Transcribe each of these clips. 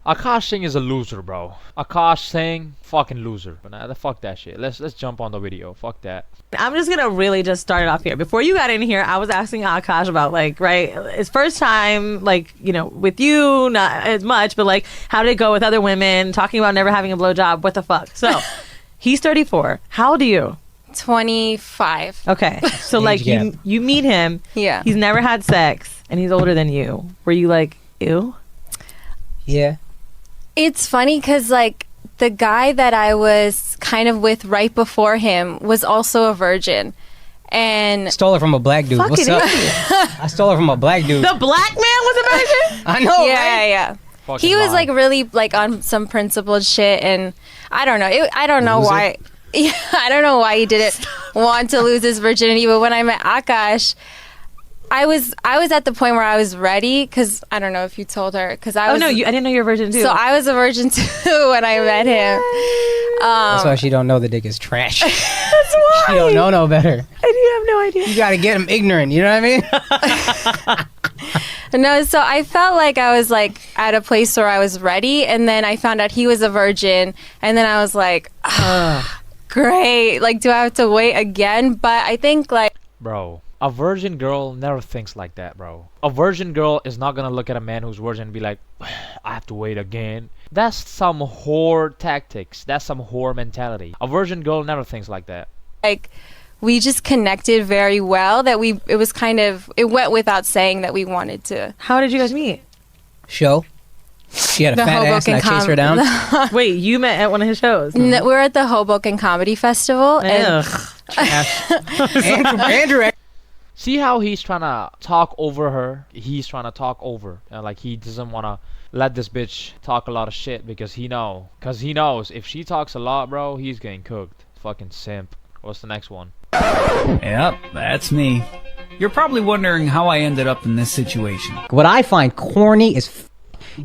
Akaash Singh is a loser, bro. Akaash Singh, fucking loser. But nah, fuck that shit. Let's jump on the video. Fuck that. I'm just gonna really just start it off here. Before you got in here, I was asking Akaash about his first time, with you, not as much, but how did it go with other women? Talking about never having a blowjob. What the fuck? So, he's 34. How old are you? 25. Okay, so you meet him. Yeah. He's never had sex, and he's older than you. Were you ew? Yeah. It's funny because the guy that I was kind of with right before him was also a virgin. And stole her from a black dude. What's up? I stole her from a black dude. The black man was a virgin? I know, yeah. Fucking he was lying. really on some principled shit, and I don't know. I don't know why. Yeah, I don't know why he didn't want to lose his virginity. But when I met Akaash, I was at the point where I was ready, because I don't know if you told her, because I was. Oh no, I didn't know you were a virgin too. So I was a virgin too when I met him. That's why she don't know the dick is trash. That's why. She don't know no better. I have no idea. You gotta get him ignorant. You know what I mean? No, so I felt like I was at a place where I was ready, and then I found out he was a virgin, and then I was like, great. Do I have to wait again? But I think Bro, a virgin girl never thinks like that, bro. A virgin girl is not gonna look at a man who's virgin and be like, I have to wait again. That's some whore tactics. That's some whore mentality. A virgin girl never thinks like that. We just connected very well that it went without saying that we wanted to. How did you guys meet? Show. She had a fat ass and I chased her down. Wait, you met at one of his shows? No, we're at the Hoboken Comedy Festival. And Andrew. See how he's trying to talk over her? He's trying to talk over. And he doesn't want to let this bitch talk a lot of shit because he knows if she talks a lot, bro, he's getting cooked. Fucking simp. What's the next one? Yep, that's me. You're probably wondering how I ended up in this situation. What I find corny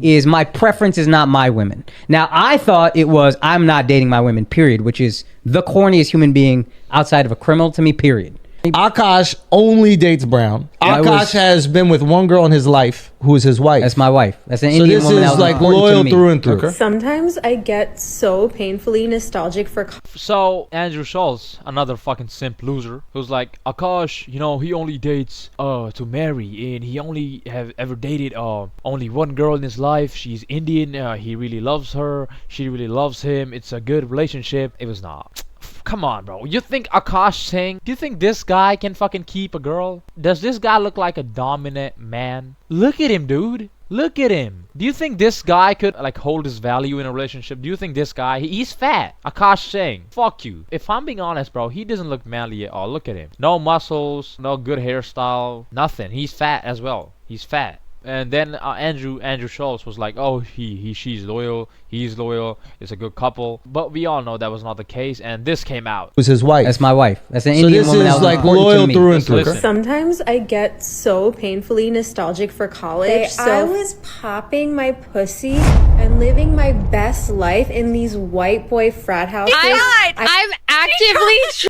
is my preference is not my women. Now, I thought it was I'm not dating my women, period, which is the corniest human being outside of a criminal to me, period. Akaash only dates brown. Akaash has been with one girl in his life who is his wife. That's my wife. That's an so Indian this woman. is loyal through and through. Sometimes I get so painfully nostalgic for. So Andrew Schultz, another fucking simp loser, who's like, Akaash, he only dates to marry, and he only have ever dated only one girl in his life. She's Indian. He really loves her. She really loves him. It's a good relationship. It was not. Come on, bro. You think Akaash Singh, do you think this guy can fucking keep a girl? Does this guy look like a dominant man? Look at him, dude. Look at him. Do you think this guy could hold his value in a relationship? Do you think this guy, he's fat. Akaash Singh, fuck you. If I'm being honest, bro, he doesn't look manly at all. Look at him. No muscles, no good hairstyle, nothing. He's fat as well. He's fat. And then Andrew Schultz was like, oh, she's loyal, he's loyal, it's a good couple. But we all know that was not the case, and this came out. It was his wife. That's my wife. That's an So Indian this woman. is that was loyal through and through. Listen. Sometimes I get so painfully nostalgic for college. I was popping my pussy and living my best life in these white boy frat houses. I'm actively.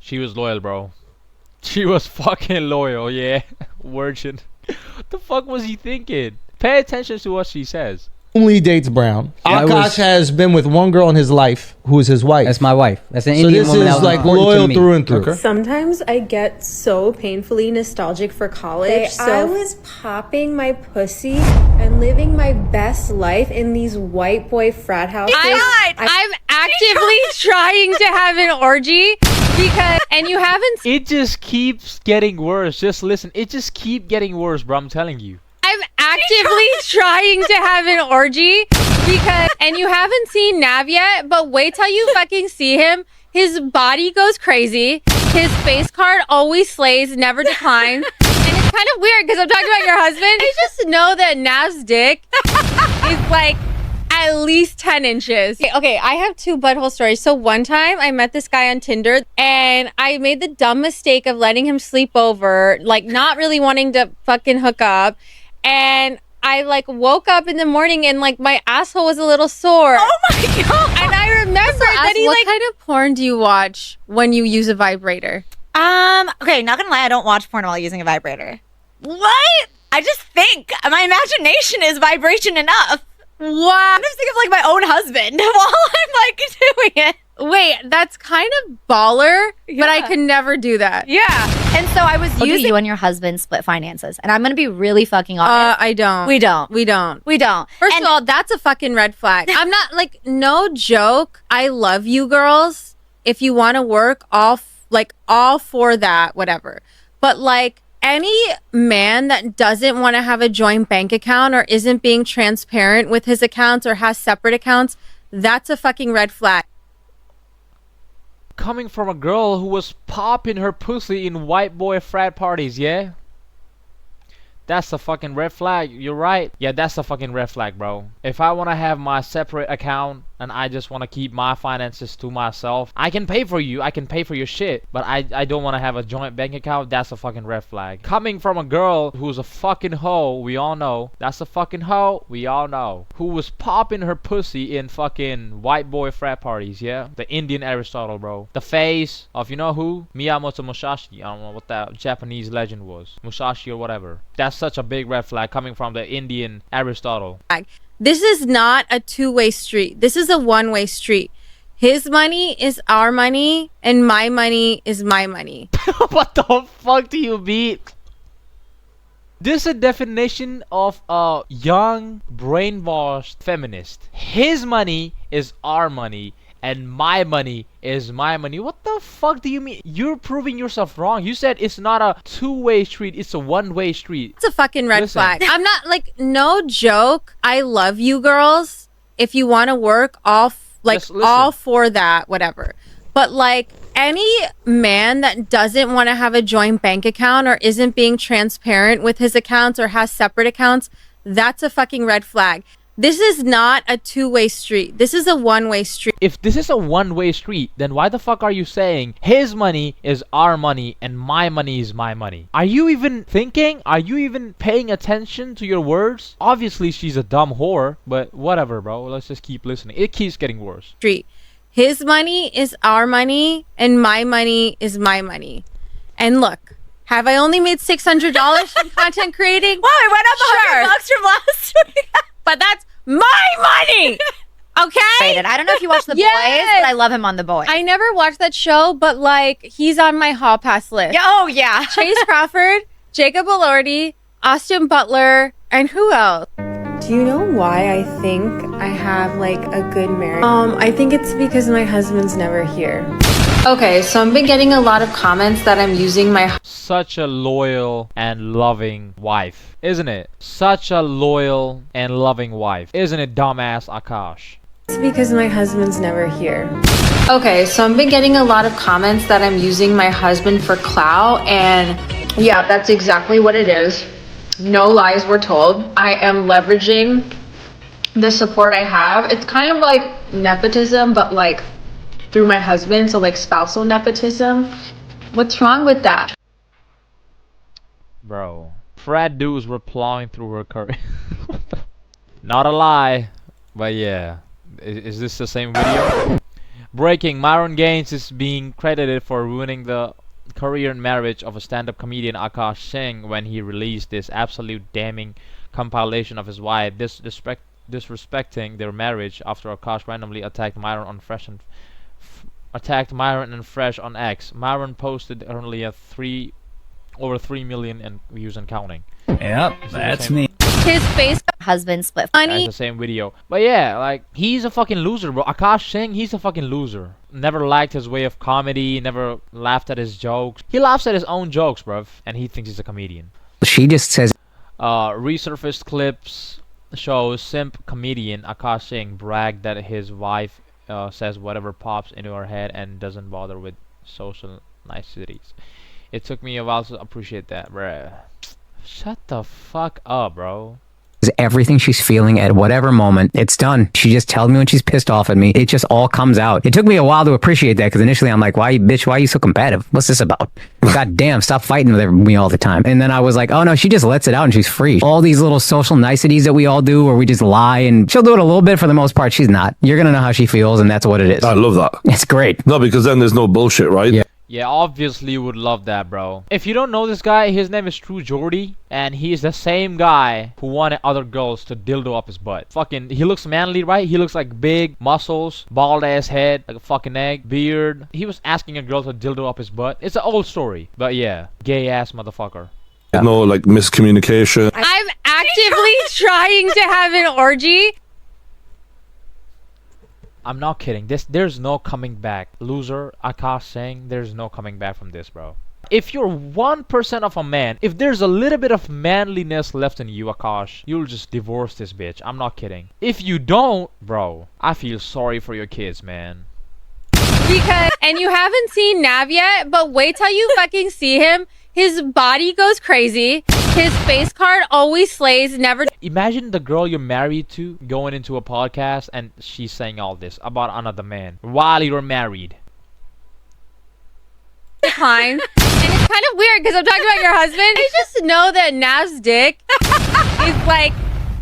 She was loyal, bro. She was fucking loyal, yeah. Virgin. What the fuck was he thinking? Pay attention to what she says. Only dates brown. Akaash has been with one girl in his life who is his wife. That's my wife. That's an So Indian this woman. is that was loyal to me. through and through. Sometimes I get so painfully nostalgic for college. I was popping my pussy and living my best life in these white boy frat houses. I'm actively trying to have an orgy and you haven't. It just keeps getting worse. Just listen. It just keep getting worse, bro. I'm telling you. I'm actively trying to have an orgy and you haven't seen Nav yet, but wait till you fucking see him. His body goes crazy. His face card always slays, never declines. And it's kind of weird because I'm talking about your husband. I just know that Nav's dick is at least 10 inches. Okay, I have two butthole stories. So one time I met this guy on Tinder and I made the dumb mistake of letting him sleep over, not really wanting to fucking hook up. And I woke up in the morning and my asshole was a little sore. Oh my god! And I remember that he what kind of porn do you watch when you use a vibrator? Okay, not gonna lie, I don't watch porn while using a vibrator. What? I just think my imagination is vibration enough. What? I just think of like my own husband while I'm like doing it. Wait, that's kind of baller, but I could never do that. Yeah. And so I was Do using you and your husband split finances? And I'm gonna be really fucking honest. I don't. We don't. We don't. We don't. First of all, that's a fucking red flag. I'm not like, no joke. I love you girls. If you want to work, all for that, whatever. But like any man that doesn't want to have a joint bank account or isn't being transparent with his accounts or has separate accounts, that's a fucking red flag. Coming from a girl who was popping her pussy in white boy frat parties, yeah? That's a fucking red flag. You're right. Yeah, that's a fucking red flag, bro. If I want to have my separate account and I just want to keep my finances to myself, I can pay for you. I can pay for your shit. But I don't want to have a joint bank account. That's a fucking red flag. Coming from a girl who's a fucking hoe, we all know. That's a fucking hoe, we all know. Who was popping her pussy in fucking white boy frat parties, yeah? The Indian Aristotle, bro. The face of, you know who? Miyamoto Musashi. I don't know what that Japanese legend was. Musashi or whatever. That's such a big red flag coming from the Indian Aristotle. This is not a two-way street. This is a one-way street. His money is our money, and my money is my money. What the fuck do you mean? This is a definition of a young, brainwashed feminist. His money is our money, and my money is my money. What the fuck do you mean? You're proving yourself wrong. You said it's not a two-way street, it's a one-way street. It's a fucking red flag. I'm not like, no joke. I love you girls. If you want to work, all for that, whatever. But like any man that doesn't want to have a joint bank account or isn't being transparent with his accounts or has separate accounts, that's a fucking red flag. This is not a two-way street. This is a one-way street. If this is a one-way street, then why the fuck are you saying his money is our money and my money is my money? Are you even thinking? Are you even paying attention to your words? Obviously, she's a dumb whore, but whatever, bro. Let's just keep listening. It keeps getting worse. Street. His money is our money and my money is my money. And look, have I only made $600 from content creating? Wow, I went up $100 from last week. But that's my money. Okay? I don't know if you watch The Boys, but I love him on The Boys. I never watched that show, but like he's on my hall pass list. Yeah, oh yeah. Chase Crawford, Jacob Elordi, Austin Butler, and who else? Do you know why I think I have like a good marriage? I think it's because my husband's never here. Okay, so I've been getting a lot of comments that I'm using my... Such a loyal and loving wife, isn't it? Such a loyal and loving wife. Isn't it, dumbass Akaash? It's because my husband's never here. Okay, so I've been getting a lot of comments that I'm using my husband for clout, and yeah, that's exactly what it is. No lies were told. I am leveraging the support I have. It's kind of like nepotism, but like through my husband, so like spousal nepotism. What's wrong with that? Bro, frat dudes were plowing through her career. Not a lie, but yeah. Is this the same video? Breaking, Myron Gaines is being credited for ruining the career and marriage of a stand-up comedian Akaash Singh when he released this absolute damning compilation of his wife disrespecting their marriage after Akaash randomly attacked Myron and Fresh on X. Myron posted only over 3 million views and counting. Yep, that's me. His face Husband split. That's the same video. But yeah, like, he's a fucking loser, bro. Akaash Singh, he's a fucking loser. Never liked his way of comedy, never laughed at his jokes. He laughs at his own jokes, bruv, and he thinks he's a comedian. She just says... Resurfaced clips show simp comedian Akaash Singh bragged that his wife says whatever pops into her head and doesn't bother with social niceties. It took me a while to appreciate that, bruh. Shut the fuck up, bro. Everything she's feeling at whatever moment, it's done. She just tells me when she's pissed off at me. It just all comes out. It took me a while to appreciate that because initially I'm like, why are you so combative? What's this about? God damn, stop fighting with me all the time. And then I was like, oh no, she just lets it out and she's free. All these little social niceties that we all do where we just lie, and she'll do it a little bit. For the most part, she's not. You're gonna know how she feels, and that's what it is. I love that. It's great. No, because then there's no bullshit, right? Yeah. Yeah, obviously you would love that, bro. If you don't know this guy, his name is True Jordy, and he's the same guy who wanted other girls to dildo up his butt. Fucking, he looks manly, right? He looks like big muscles, bald ass head, like a fucking egg, beard. He was asking a girl to dildo up his butt. It's an old story, but yeah, gay ass motherfucker. No, like miscommunication. I'm actively trying to have an orgy. I'm not kidding. There's no coming back. Loser, Akaash Singh, there's no coming back from this, bro. If you're 1% of a man, if there's a little bit of manliness left in you, Akaash, you'll just divorce this bitch. I'm not kidding. If you don't, bro, I feel sorry for your kids, man. Because, and you haven't seen Nav yet, but wait till you fucking see him. His body goes crazy. His face card always slays, never. Imagine the girl you're married to going into a podcast and she's saying all this about another man while you're married. Decline. And it's kind of weird because I'm talking about your husband. I just know that Nav's dick is like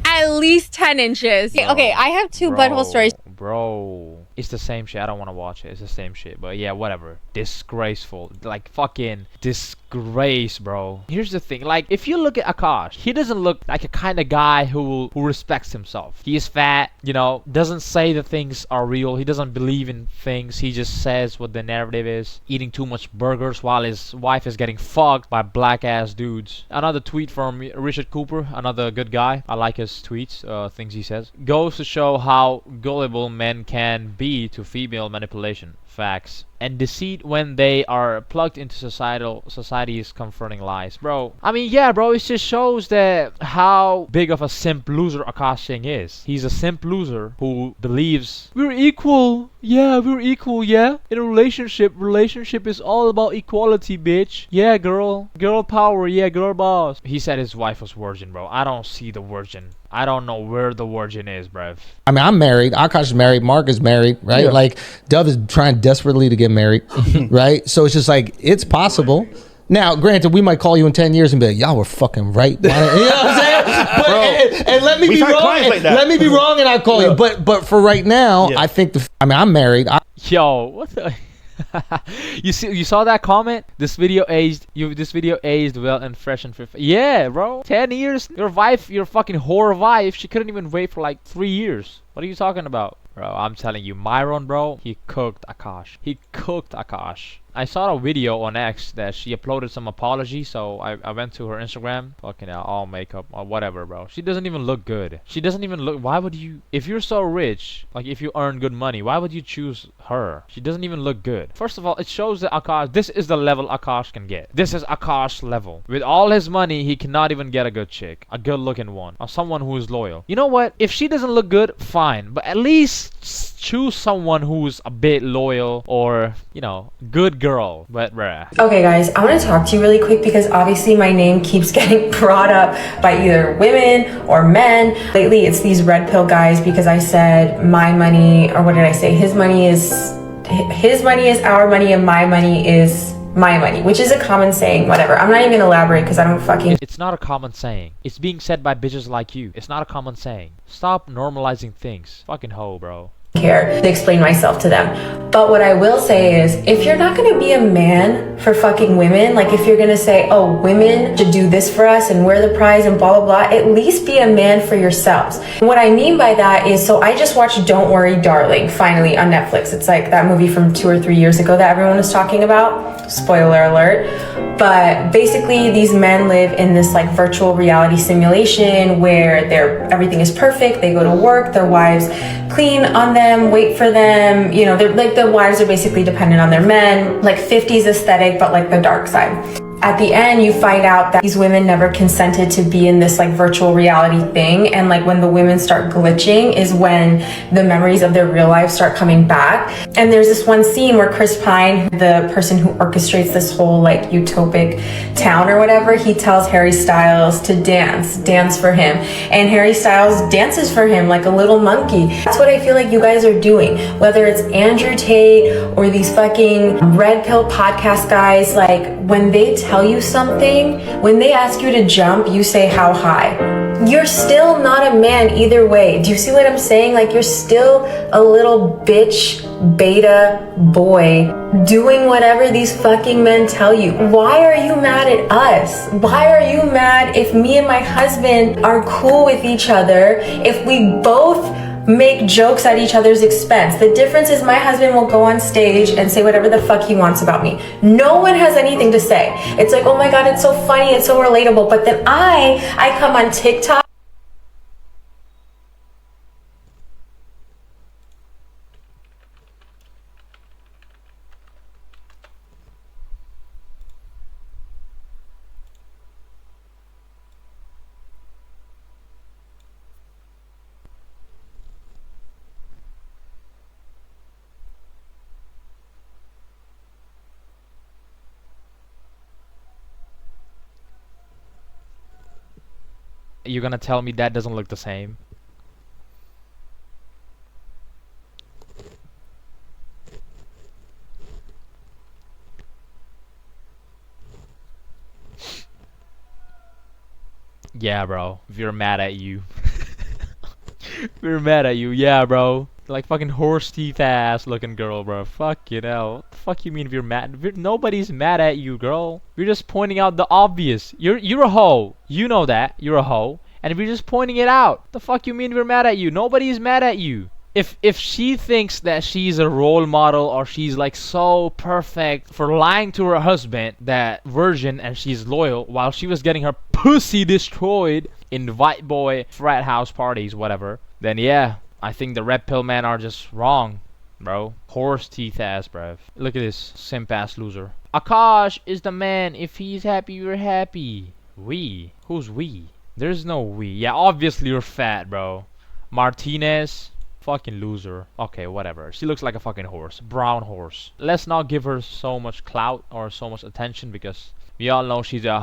at least 10 inches. Okay, I have two butthole stories. Bro, it's the same shit. I don't want to watch it. It's the same shit. But yeah, whatever. Disgraceful. Like fucking disgrace, bro. Here's the thing. Like, if you look at Akaash, he doesn't look like a kind of guy who respects himself. He is fat, you know, doesn't say the things are real. He doesn't believe in things. He just says what the narrative is. Eating too much burgers while his wife is getting fucked by black ass dudes. Another tweet from Richard Cooper, another good guy. I like his tweets, things he says. Goes to show how gullible men can be to female manipulation. Facts. And deceit when they are plugged into society's comforting lies. Bro, I mean, yeah, bro, it just shows that how big of a simp loser Akaash Singh is. He's a simp loser who believes we're equal. Yeah, we're equal, yeah. In a relationship is all about equality, bitch. Yeah, girl power, yeah, girl boss. He said his wife was virgin, bro. I don't see the virgin. I don't know where the virgin is, bruv. I mean, I'm married. Akaash is married. Mark is married, right? Yeah. Like, Dove is trying desperately to get married, right? So it's just like, it's possible. Now, granted, we might call you in 10 years and be like, y'all were fucking right. You know what I'm saying? But, and let me be wrong. Like let me be wrong and I'll call you. But for right now, I think, I'm married. Yo, what the... you saw that comment? This video aged well and fresh and fit. Yeah, bro. 10 years. Your fucking whore wife, she couldn't even wait for like 3 years. What are you talking about? Bro, I'm telling you, Myron, bro, he cooked Akaash. I saw a video on X that she uploaded some apology, so I went to her Instagram. Fucking hell, all makeup or whatever, bro. She doesn't even look good. She doesn't even look... Why would you... If you're so rich, like if you earn good money, why would you choose her? She doesn't even look good. First of all, it shows that Akaash... This is the level Akaash can get. This is Akaash level. With all his money, he cannot even get a good chick. A good looking one. Or someone who is loyal. You know what? If she doesn't look good, fine. But at least choose someone who's a bit loyal or, you know, good girl. But bruh. Okay guys, I want to talk to you really quick because obviously my name keeps getting brought up by either women or men. Lately it's these red pill guys because I said my money, or what did I say? His money is our money and my money is my money, which is a common saying. Whatever, I'm not even gonna elaborate because I don't fucking... It's not a common saying. It's being said by bitches like you. It's not a common saying. Stop normalizing things. Fucking hoe, bro. Care to explain myself to them. But what I will say is, if you're not going to be a man for fucking women, like if you're going to say, oh, women should do this for us and we're the prize and blah, blah, blah, at least be a man for yourselves. And what I mean by that is, so I just watched Don't Worry, Darling, finally on Netflix. It's like that movie from 2 or 3 years ago that everyone was talking about. Spoiler alert. But basically these men live in this like virtual reality simulation where everything is perfect. They go to work, their wives clean on them, wait for them, you know, they're like, the wives are basically dependent on their men, like 50s aesthetic, but like the dark side. At the end, you find out that these women never consented to be in this like virtual reality thing. And like when the women start glitching is when the memories of their real life start coming back. And there's this one scene where Chris Pine, the person who orchestrates this whole like utopic town or whatever, he tells Harry Styles to dance for him. And Harry Styles dances for him like a little monkey. That's what I feel like you guys are doing. Whether it's Andrew Tate or these fucking red pill podcast guys, like when they tell you something, when they ask you to jump, you say how high. You're still not a man either way. Do you see what I'm saying? Like, you're still a little bitch beta boy doing whatever these fucking men tell you. Why are you mad at us? Why are you mad if me and my husband are cool with each other, if we both make jokes at each other's expense? The difference is my husband will go on stage and say whatever the fuck he wants about me. No one has anything to say. It's like, oh my god, it's so funny, it's so relatable. But then I come on TikTok. You're gonna tell me that doesn't look the same? Yeah, bro. If we're mad at you. We're mad at you. Yeah, bro. Like fucking horse teeth ass looking girl, bro. Fuck you know. What the fuck you mean we're mad? Nobody's mad at you, girl. We're just pointing out the obvious. You're a hoe. You know that. You're a hoe. And we're just pointing it out. The fuck you mean we're mad at you? Nobody's mad at you. If she thinks that she's a role model or she's like so perfect for lying to her husband that virgin and she's loyal while she was getting her pussy destroyed in white boy frat house parties, whatever, then yeah, I think the red pill men are just wrong, bro. Horse teeth ass, bruv. Look at this simp ass loser. Akaash is the man. If he's happy, we're happy. We? Who's we? There's no we. Yeah, obviously you're fat, bro. Martinez, fucking loser. Okay, whatever. She looks like a fucking horse. Brown horse. Let's not give her so much clout or so much attention because we all know she's a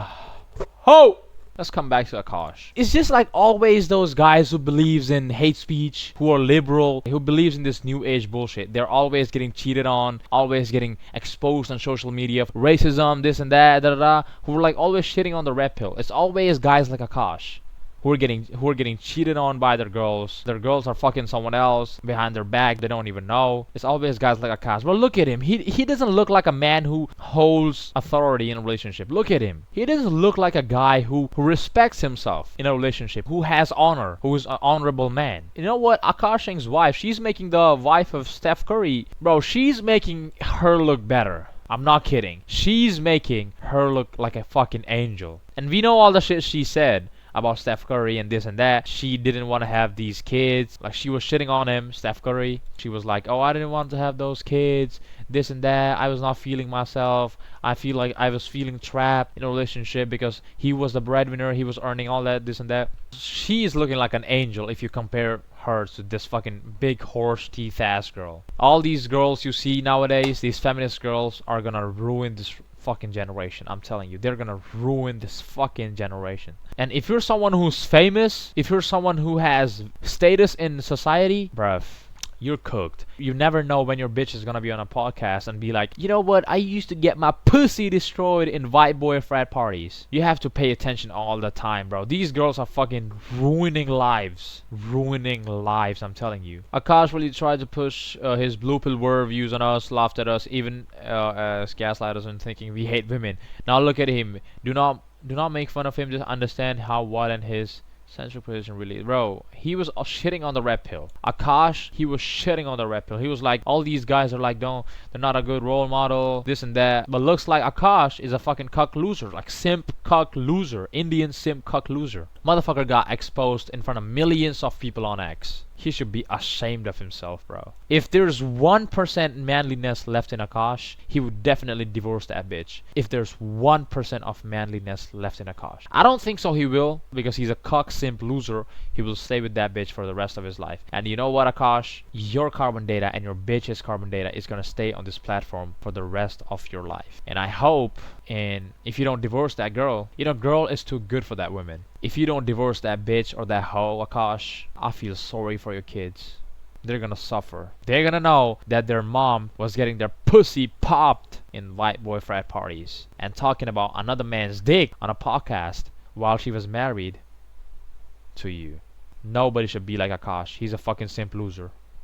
hoe. Let's come back to Akaash. It's just like always those guys who believes in hate speech, who are liberal, who believes in this new age bullshit. They're always getting cheated on, always getting exposed on social media, racism, this and that, da da da. Who are like always shitting on the red pill. It's always guys like Akaash who are getting cheated on by their girls. Their girls are fucking someone else behind their back. They don't even know. It's always guys like Akaash. Well, look at him. He doesn't look like a man who holds authority in a relationship. Look at him. He doesn't look like a guy who respects himself in a relationship, who has honor, who is an honorable man. You know what? Akaash Singh's wife, she's making the wife of Steph Curry. Bro, she's making her look better. I'm not kidding. She's making her look like a fucking angel. And we know all the shit she said about Steph Curry and this and that. She didn't want to have these kids. Like, she was shitting on him, Steph Curry. She was like, oh, I didn't want to have those kids, this and that. I was not feeling myself. I feel like I was feeling trapped in a relationship because he was the breadwinner. He was earning all that, this and that. She is looking like an angel if you compare her to this fucking big horse teeth ass girl. All these girls you see nowadays, these feminist girls, are gonna ruin this fucking generation. I'm telling you, they're gonna ruin this fucking generation. And if you're someone who's famous, if you're someone who has status in society, bruv, you're cooked. You never know when your bitch is gonna be on a podcast and be like, you know what, I used to get my pussy destroyed in white boy frat parties. You have to pay attention all the time, bro. These girls are fucking ruining lives. Ruining lives, I'm telling you. Akaash really tried to push his blue pill war views on us, laughed at us, even gaslight us and thinking we hate women. Now look at him. Do not make fun of him. Just understand how what and his central position really, bro. He was shitting on the red pill. Akaash, he was shitting on the red pill. He was like, all these guys are like, they're not a good role model, this and that. But looks like Akaash is a fucking cuck loser, like simp cuck loser, Indian simp cuck loser. Motherfucker got exposed in front of millions of people on X. He should be ashamed of himself, bro. If there's 1% manliness left in Akaash, he would definitely divorce that bitch. If there's 1% of manliness left in Akaash. I don't think so he will, because he's a cuck simp loser. He will stay with that bitch for the rest of his life. And you know what, Akaash? Your carbon data and your bitch's carbon data is gonna stay on this platform for the rest of your life. And I hope, and if you don't divorce that girl, you know, girl is too good for that woman. If you don't divorce that bitch or that hoe, Akaash, I feel sorry for your kids. they're gonna suffer. They're gonna know that their mom was getting their pussy popped in white boy frat parties and talking about another man's dick on a podcast while she was married to you. Nobody should be like Akaash. He's a fucking simp loser.